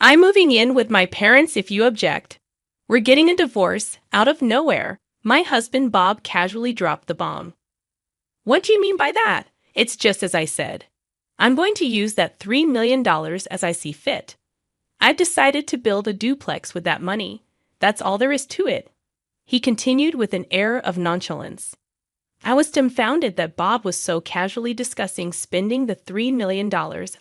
I'm moving in with my parents if you object. We're getting a divorce out of nowhere. My husband Bob casually dropped the bomb. What do you mean by that? It's just as I said. I'm going to use that $3 million as I see fit. I've decided to build a duplex with that money. That's all there is to it. He continued with an air of nonchalance. I was dumbfounded that Bob was so casually discussing spending the $3 million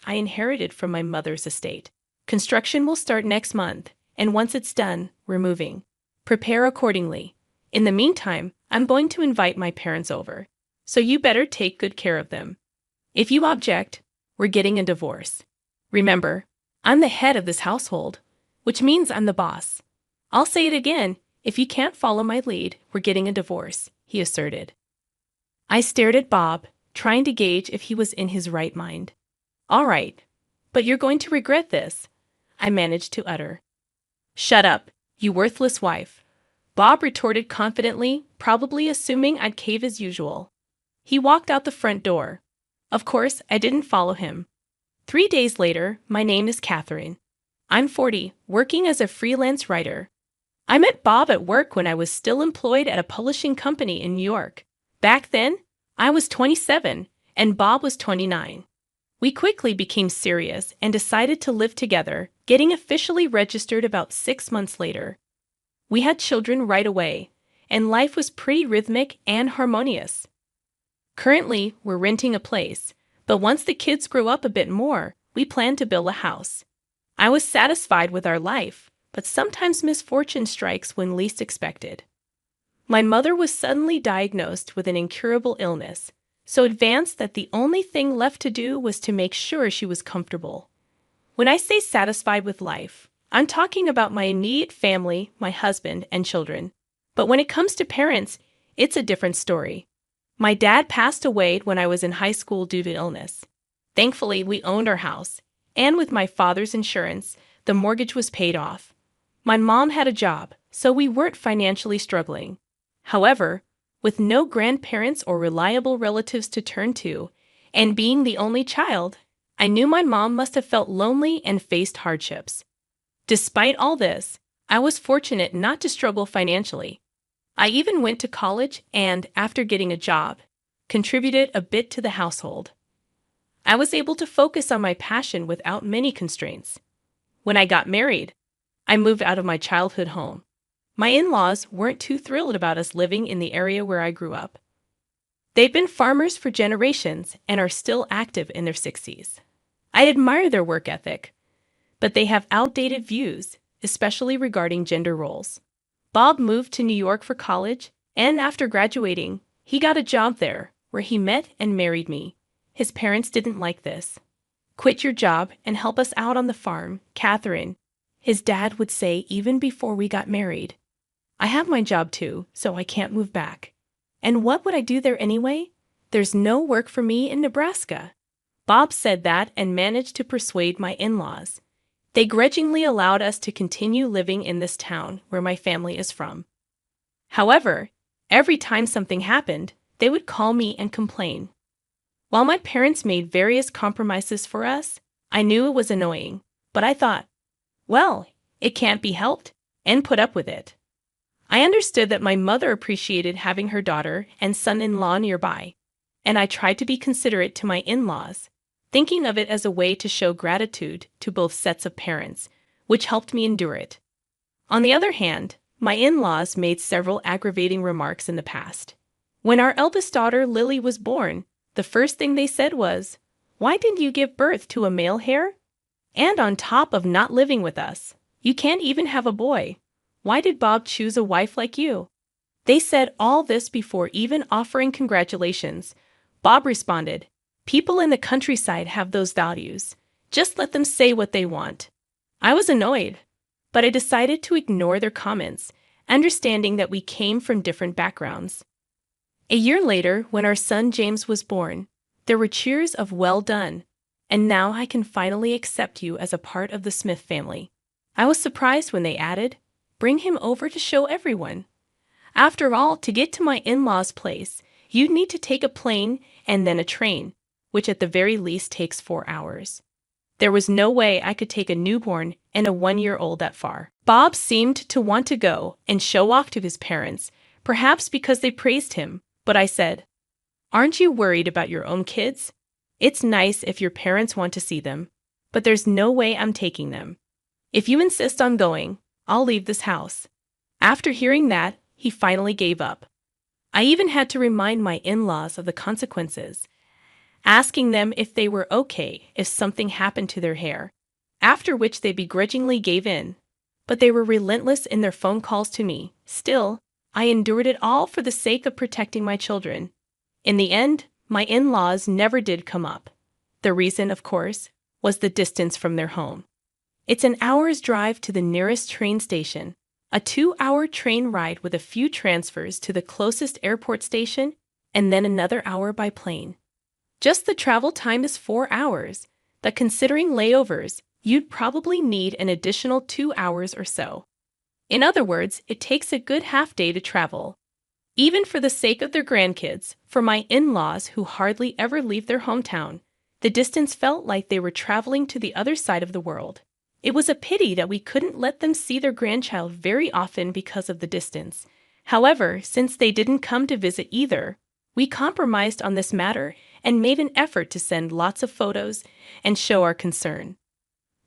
I inherited from my mother's estate. Construction will start next month, and once it's done, we're moving. Prepare accordingly. In the meantime, I'm going to invite my parents over, so you better take good care of them. If you object, we're getting a divorce. Remember, I'm the head of this household, which means I'm the boss. I'll say it again, if you can't follow my lead, we're getting a divorce, he asserted. I stared at Bob, trying to gauge if he was in his right mind. All right, but you're going to regret this, I managed to utter. Shut up, you worthless wife, Bob retorted confidently, probably assuming I'd cave as usual. He walked out the front door. Of course, I didn't follow him. 3 days later, my name is Catherine. I'm 40, working as a freelance writer. I met Bob at work when I was still employed at a publishing company in New York. Back then, I was 27, and Bob was 29. We quickly became serious and decided to live together, getting officially registered about 6 months later. We had children right away, and life was pretty rhythmic and harmonious. Currently, we're renting a place, but once the kids grow up a bit more, we plan to build a house. I was satisfied with our life, but sometimes misfortune strikes when least expected. My mother was suddenly diagnosed with an incurable illness, so advanced that the only thing left to do was to make sure she was comfortable. When I say satisfied with life, I'm talking about my immediate family, my husband, and children. But when it comes to parents, it's a different story. My dad passed away when I was in high school due to illness. Thankfully, we owned our house, and with my father's insurance, the mortgage was paid off. My mom had a job, so we weren't financially struggling. However, with no grandparents or reliable relatives to turn to, and being the only child, I knew my mom must have felt lonely and faced hardships. Despite all this, I was fortunate not to struggle financially. I even went to college and, after getting a job, contributed a bit to the household. I was able to focus on my passion without many constraints. When I got married, I moved out of my childhood home. My in-laws weren't too thrilled about us living in the area where I grew up. They've been farmers for generations and are still active in their 60s. I admire their work ethic, but they have outdated views, especially regarding gender roles. Bob moved to New York for college, and after graduating, he got a job there, where he met and married me. His parents didn't like this. "Quit your job and help us out on the farm, Catherine," his dad would say even before we got married. I have my job too, so I can't move back. And what would I do there anyway? There's no work for me in Nebraska. Bob said that and managed to persuade my in-laws. They grudgingly allowed us to continue living in this town where my family is from. However, every time something happened, they would call me and complain. While my parents made various compromises for us, I knew it was annoying, but I thought, well, it can't be helped, and put up with it. I understood that my mother appreciated having her daughter and son-in-law nearby, and I tried to be considerate to my in-laws, thinking of it as a way to show gratitude to both sets of parents, which helped me endure it. On the other hand, my in-laws made several aggravating remarks in the past. When our eldest daughter, Lily, was born, the first thing they said was, "Why didn't you give birth to a male hair? And on top of not living with us, you can't even have a boy. Why did Bob choose a wife like you?" They said all this before even offering congratulations. Bob responded, "People in the countryside have those values. Just let them say what they want." I was annoyed, but I decided to ignore their comments, understanding that we came from different backgrounds. A year later, when our son James was born, there were cheers of "well done," and now I can finally accept you as a part of the Smith family. I was surprised when they added, "Bring him over to show everyone." After all, to get to my in-laws' place, you'd need to take a plane and then a train, which at the very least takes 4 hours. There was no way I could take a newborn and a 1-year-old that far. Bob seemed to want to go and show off to his parents, perhaps because they praised him, but I said, "Aren't you worried about your own kids? It's nice if your parents want to see them, but there's no way I'm taking them. If you insist on going, I'll leave this house." After hearing that, he finally gave up. I even had to remind my in-laws of the consequences, asking them if they were okay if something happened to their hair, after which they begrudgingly gave in. But they were relentless in their phone calls to me. Still, I endured it all for the sake of protecting my children. In the end, my in-laws never did come up. The reason, of course, was the distance from their home. It's an hour's drive to the nearest train station, a 2-hour train ride with a few transfers to the closest airport station, and then another hour by plane. Just the travel time is 4 hours, but considering layovers, you'd probably need an additional 2 hours or so. In other words, it takes a good half day to travel. Even for the sake of their grandkids, for my in-laws who hardly ever leave their hometown, the distance felt like they were traveling to the other side of the world. It was a pity that we couldn't let them see their grandchild very often because of the distance. However, since they didn't come to visit either, we compromised on this matter and made an effort to send lots of photos and show our concern.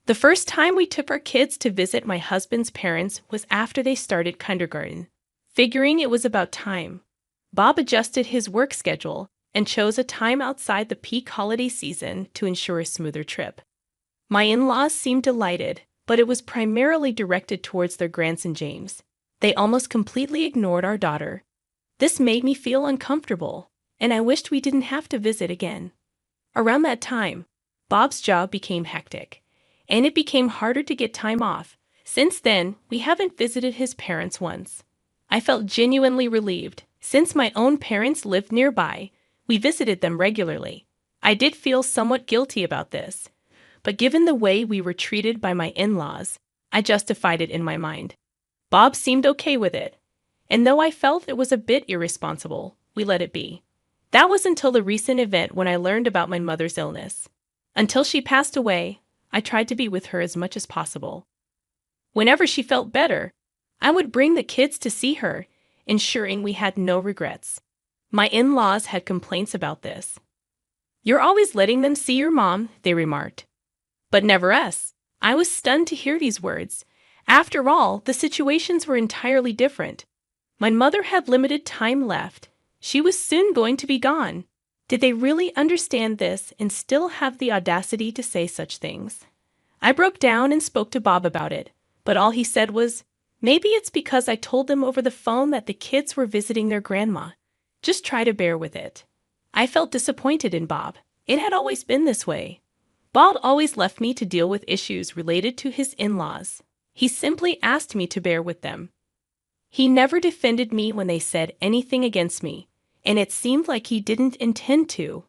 The first time we took our kids to visit my husband's parents was after they started kindergarten. Figuring it was about time, Bob adjusted his work schedule and chose a time outside the peak holiday season to ensure a smoother trip. My in-laws seemed delighted, but it was primarily directed towards their grandson James. They almost completely ignored our daughter. This made me feel uncomfortable, and I wished we didn't have to visit again. Around that time, Bob's job became hectic, and it became harder to get time off. Since then, we haven't visited his parents once. I felt genuinely relieved. Since my own parents lived nearby, we visited them regularly. I did feel somewhat guilty about this, but given the way we were treated by my in-laws, I justified it in my mind. Bob seemed okay with it, and though I felt it was a bit irresponsible, we let it be. That was until the recent event when I learned about my mother's illness. Until she passed away, I tried to be with her as much as possible. Whenever she felt better, I would bring the kids to see her, ensuring we had no regrets. My in-laws had complaints about this. "You're always letting them see your mom," they remarked. But never us. I was stunned to hear these words. After all, the situations were entirely different. My mother had limited time left. She was soon going to be gone. Did they really understand this and still have the audacity to say such things? I broke down and spoke to Bob about it, but all he said was, "Maybe it's because I told them over the phone that the kids were visiting their grandma. Just try to bear with it." I felt disappointed in Bob. It had always been this way. Bob always left me to deal with issues related to his in-laws. He simply asked me to bear with them. He never defended me when they said anything against me, and it seemed like he didn't intend to.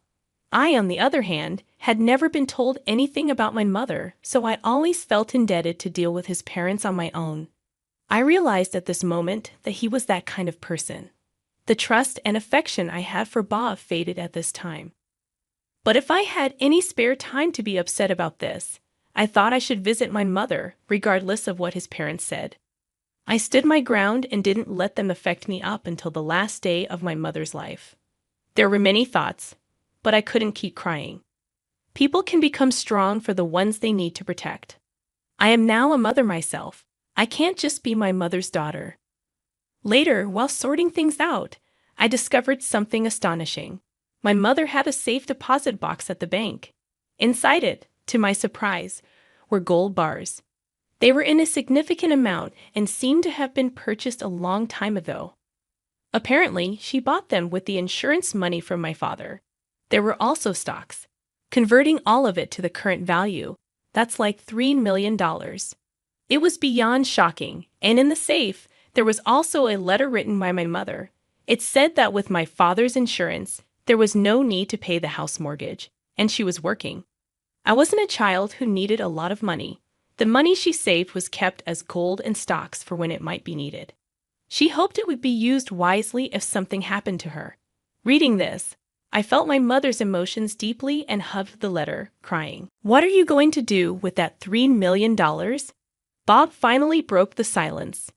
I, on the other hand, had never been told anything about my mother, so I always felt indebted to deal with his parents on my own. I realized at this moment that he was that kind of person. The trust and affection I had for Bob faded at this time. But if I had any spare time to be upset about this, I thought I should visit my mother, regardless of what his parents said. I stood my ground and didn't let them affect me up until the last day of my mother's life. There were many thoughts, but I couldn't keep crying. People can become strong for the ones they need to protect. I am now a mother myself. I can't just be my mother's daughter. Later, while sorting things out, I discovered something astonishing. My mother had a safe deposit box at the bank. Inside it, to my surprise, were gold bars. They were in a significant amount and seemed to have been purchased a long time ago. Apparently, she bought them with the insurance money from my father. There were also stocks. Converting all of it to the current value, that's like $3 million. It was beyond shocking, and in the safe, there was also a letter written by my mother. It said that with my father's insurance, there was no need to pay the house mortgage, and she was working. I wasn't a child who needed a lot of money. The money she saved was kept as gold and stocks for when it might be needed. She hoped it would be used wisely if something happened to her. Reading this, I felt my mother's emotions deeply and hugged the letter, crying. What are you going to do with that $3 million? Bob finally broke the silence.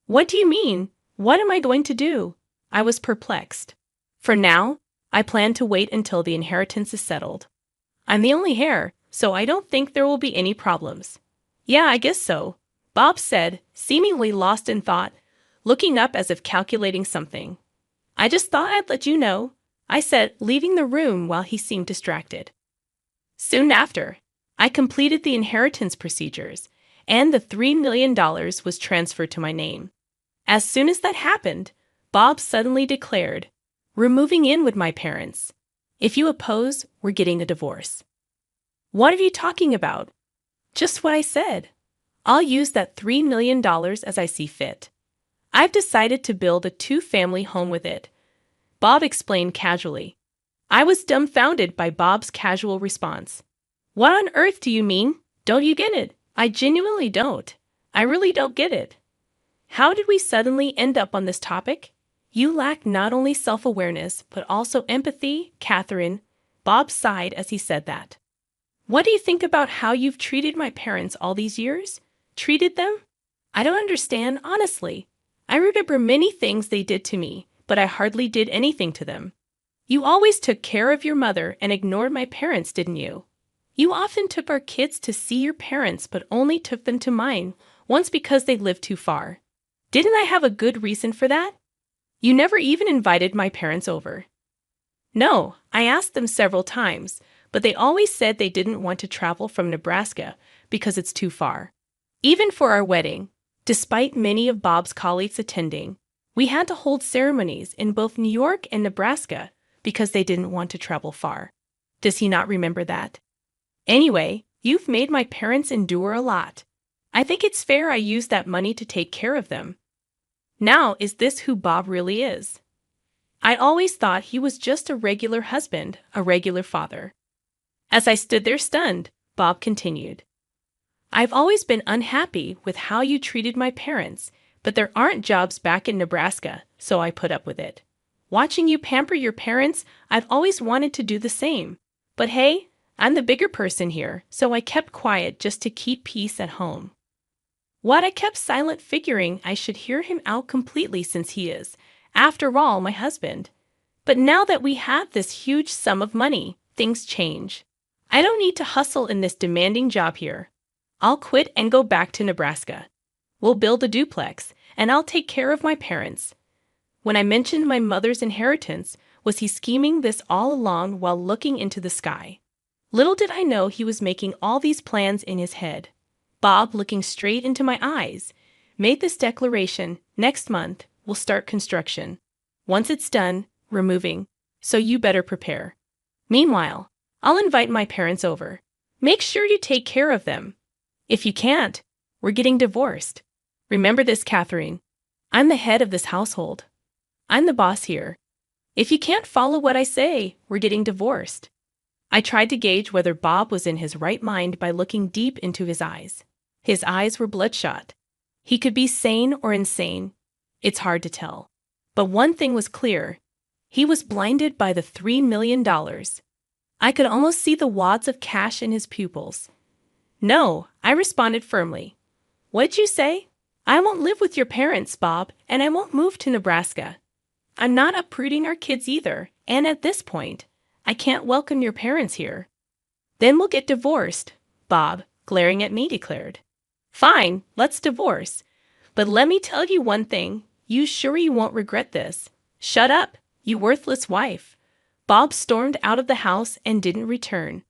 What do you mean? What am I going to do? I was perplexed. For now, I plan to wait until the inheritance is settled. I'm the only heir, so I don't think there will be any problems. Yeah, I guess so, Bob said, seemingly lost in thought, looking up as if calculating something. I just thought I'd let you know, I said, leaving the room while he seemed distracted. Soon after, I completed the inheritance procedures, and the $3 million was transferred to my name. As soon as that happened, Bob suddenly declared, "We're moving in with my parents. If you oppose, we're getting a divorce." What are you talking about? Just what I said. I'll use that $3 million as I see fit. I've decided to build a 2-family home with it, Bob explained casually. I was dumbfounded by Bob's casual response. What on earth do you mean? Don't you get it? I genuinely don't. I really don't get it. How did we suddenly end up on this topic? You lack not only self-awareness, but also empathy, Catherine. Bob sighed as he said that. What do you think about how you've treated my parents all these years? Treated them? I don't understand, honestly. I remember many things they did to me, but I hardly did anything to them. You always took care of your mother and ignored my parents, didn't you? You often took our kids to see your parents, but only took them to mine, once because they lived too far. Didn't I have a good reason for that? You never even invited my parents over. No, I asked them several times, but they always said they didn't want to travel from Nebraska because it's too far. Even for our wedding, despite many of Bob's colleagues attending, we had to hold ceremonies in both New York and Nebraska because they didn't want to travel far. Does he not remember that? Anyway, you've made my parents endure a lot. I think it's fair I use that money to take care of them. Now, is this who Bob really is? I always thought he was just a regular husband, a regular father. As I stood there stunned, Bob continued. I've always been unhappy with how you treated my parents, but there aren't jobs back in Nebraska, so I put up with it. Watching you pamper your parents, I've always wanted to do the same. But hey, I'm the bigger person here, so I kept quiet just to keep peace at home. What I kept silent, figuring I should hear him out completely since he is, after all, my husband. But now that we have this huge sum of money, things change. I don't need to hustle in this demanding job here. I'll quit and go back to Nebraska. We'll build a duplex, and I'll take care of my parents. When I mentioned my mother's inheritance, was he scheming this all along while looking into the sky? Little did I know he was making all these plans in his head. Bob, looking straight into my eyes, made this declaration: next month, we'll start construction. Once it's done, we're moving, so you better prepare. Meanwhile, I'll invite my parents over. Make sure you take care of them. If you can't, we're getting divorced. Remember this, Catherine. I'm the head of this household. I'm the boss here. If you can't follow what I say, we're getting divorced. I tried to gauge whether Bob was in his right mind by looking deep into his eyes. His eyes were bloodshot. He could be sane or insane. It's hard to tell. But one thing was clear. He was blinded by the $3 million. I could almost see the wads of cash in his pupils. No, I responded firmly. What'd you say? I won't live with your parents, Bob, and I won't move to Nebraska. I'm not uprooting our kids either, and at this point, I can't welcome your parents here. Then we'll get divorced, Bob, glaring at me, declared. Fine, let's divorce. But let me tell you one thing. You sure you won't regret this? Shut up, you worthless wife. Bob stormed out of the house and didn't return.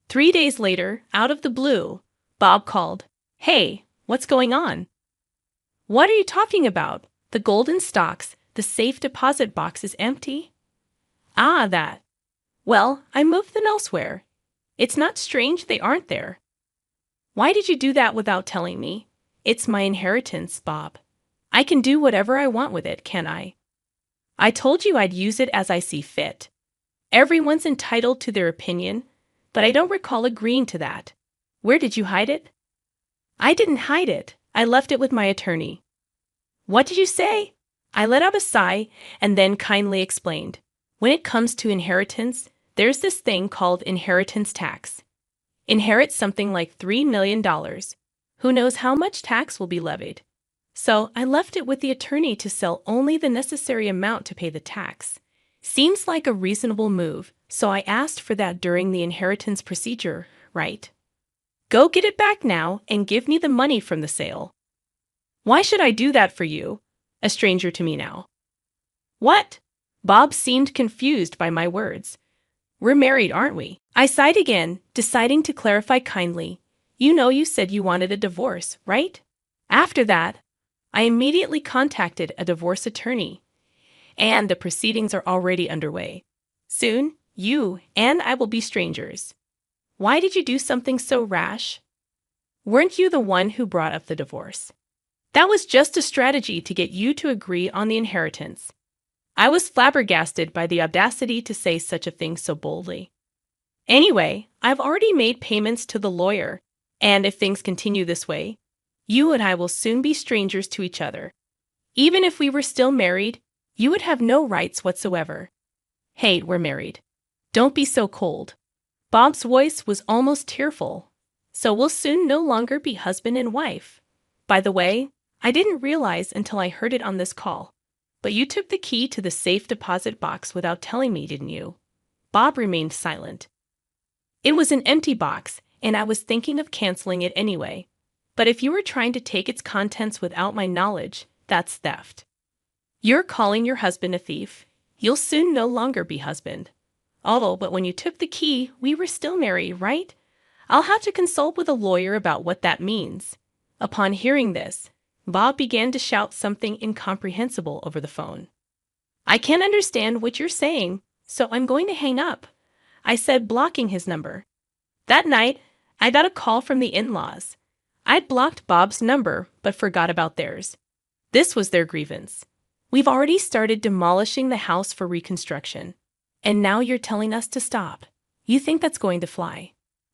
3 days later, out of the blue, Bob called. Hey, what's going on? What are you talking about? The golden stocks, the safe deposit box is empty. Ah, that. Well, I moved them elsewhere. It's not strange they aren't there. Why did you do that without telling me? It's my inheritance, Bob. I can do whatever I want with it, can't I? I told you I'd use it as I see fit. Everyone's entitled to their opinion, but I don't recall agreeing to that. Where did you hide it? I didn't hide it. I left it with my attorney. What did you say? I let out a sigh and then kindly explained. When it comes to inheritance, there's this thing called inheritance tax. Inherit something like $3 million. Who knows how much tax will be levied? So I left it with the attorney to sell only the necessary amount to pay the tax. Seems like a reasonable move, so I asked for that during the inheritance procedure, right? Go get it back now and give me the money from the sale. Why should I do that for you? A stranger to me now. What? Bob seemed confused by my words. We're married, aren't we? I sighed again, deciding to clarify kindly. You know you said you wanted a divorce, right? After that, I immediately contacted a divorce attorney, and the proceedings are already underway. Soon, you and I will be strangers. Why did you do something so rash? Weren't you the one who brought up the divorce? That was just a strategy to get you to agree on the inheritance. I was flabbergasted by the audacity to say such a thing so boldly. Anyway, I've already made payments to the lawyer, and if things continue this way, you and I will soon be strangers to each other. Even if we were still married, you would have no rights whatsoever. Hey, we're married. Don't be so cold. Bob's voice was almost tearful. So we'll soon no longer be husband and wife. By the way, I didn't realize until I heard it on this call, but you took the key to the safe deposit box without telling me, didn't you? Bob remained silent. It was an empty box, and I was thinking of canceling it anyway. But if you were trying to take its contents without my knowledge, that's theft. You're calling your husband a thief. You'll soon no longer be husband. But when you took the key, we were still married, right? I'll have to consult with a lawyer about what that means. Upon hearing this, Bob began to shout something incomprehensible over the phone. I can't understand what you're saying, so I'm going to hang up, I said, blocking his number. That night, I got a call from the in-laws. I'd blocked Bob's number, but forgot about theirs. This was their grievance. We've already started demolishing the house for reconstruction, and now you're telling us to stop. You think that's going to fly?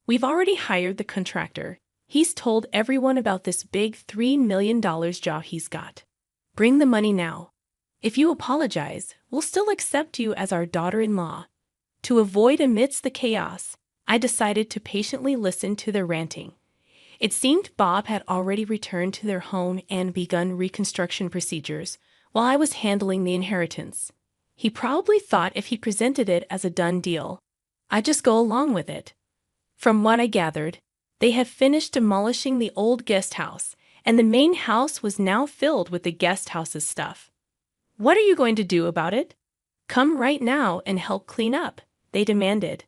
We've already hired the contractor. He's told everyone about this big $3 million job he's got. Bring the money now. If you apologize, we'll still accept you as our daughter-in-law. To avoid amidst the chaos, I decided to patiently listen to their ranting. It seemed Bob had already returned to their home and begun reconstruction procedures while I was handling the inheritance. He probably thought if he presented it as a done deal, I'd just go along with it. From what I gathered, they had finished demolishing the old guest house, and the main house was now filled with the guest house's stuff. What are you going to do about it? Come right now and help clean up, they demanded.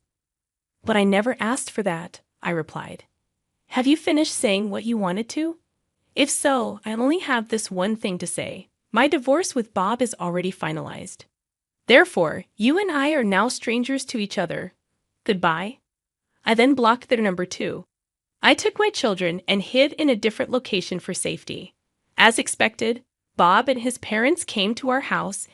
But I never asked for that, I replied. Have you finished saying what you wanted to? If so, I only have this one thing to say. My divorce with Bob is already finalized. Therefore, you and I are now strangers to each other. Goodbye. I then blocked their number too. I took my children and hid in a different location for safety. As expected, Bob and his parents came to our house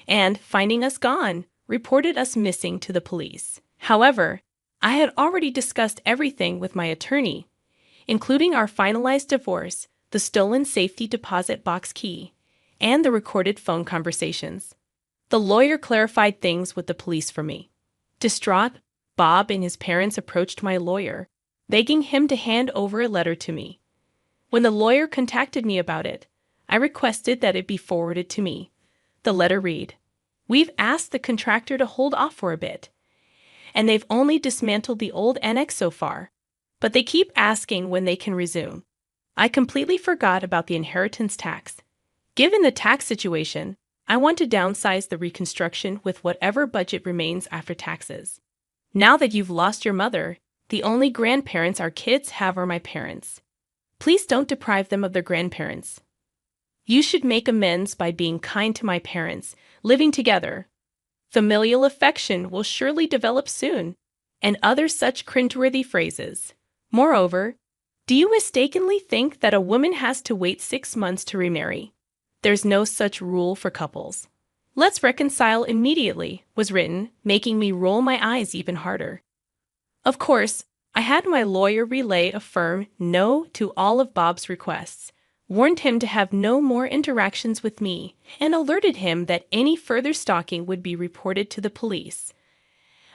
and, finding us gone, reported us missing to the police. However, I had already discussed everything with my attorney, including our finalized divorce, the stolen safety deposit box key, and the recorded phone conversations. The lawyer clarified things with the police for me. Distraught, Bob and his parents approached my lawyer, begging him to hand over a letter to me. When the lawyer contacted me about it, I requested that it be forwarded to me. The letter read, "We've asked the contractor to hold off for a bit, and they've only dismantled the old annex so far, but they keep asking when they can resume. I completely forgot about the inheritance tax. Given the tax situation, I want to downsize the reconstruction with whatever budget remains after taxes. Now that you've lost your mother, the only grandparents our kids have are my parents. Please don't deprive them of their grandparents. You should make amends by being kind to my parents, living together. Familial affection will surely develop soon," and other such cringeworthy phrases. Moreover, do you mistakenly think that a woman has to wait 6 months to remarry? There's no such rule for couples. "Let's reconcile immediately," was written, making me roll my eyes even harder. Of course, I had my lawyer relay a firm no to all of Bob's requests, warned him to have no more interactions with me, and alerted him that any further stalking would be reported to the police.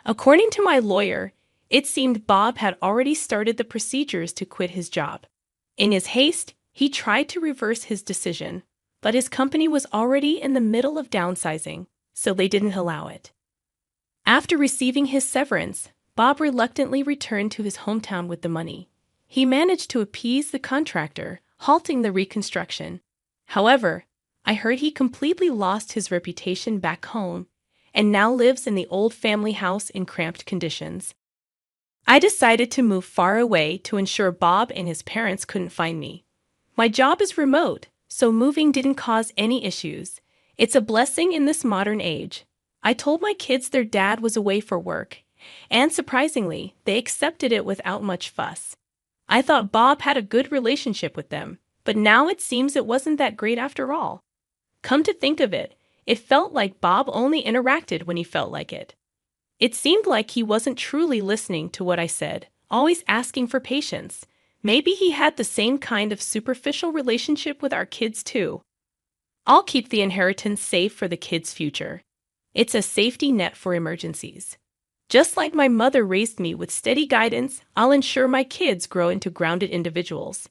According to my lawyer, it seemed Bob had already started the procedures to quit his job. In his haste, he tried to reverse his decision, but his company was already in the middle of downsizing, so they didn't allow it. After receiving his severance, Bob reluctantly returned to his hometown with the money. He managed to appease the contractor, halting the reconstruction. However, I heard he completely lost his reputation back home and now lives in the old family house in cramped conditions. I decided to move far away to ensure Bob and his parents couldn't find me. My job is remote, so moving didn't cause any issues. It's a blessing in this modern age. I told my kids their dad was away for work, and surprisingly, they accepted it without much fuss. I thought Bob had a good relationship with them, but now it seems it wasn't that great after all. Come to think of it, it felt like Bob only interacted when he felt like it. It seemed like he wasn't truly listening to what I said, always asking for patience. Maybe he had the same kind of superficial relationship with our kids too. I'll keep the inheritance safe for the kids' future. It's a safety net for emergencies. Just like my mother raised me with steady guidance, I'll ensure my kids grow into grounded individuals.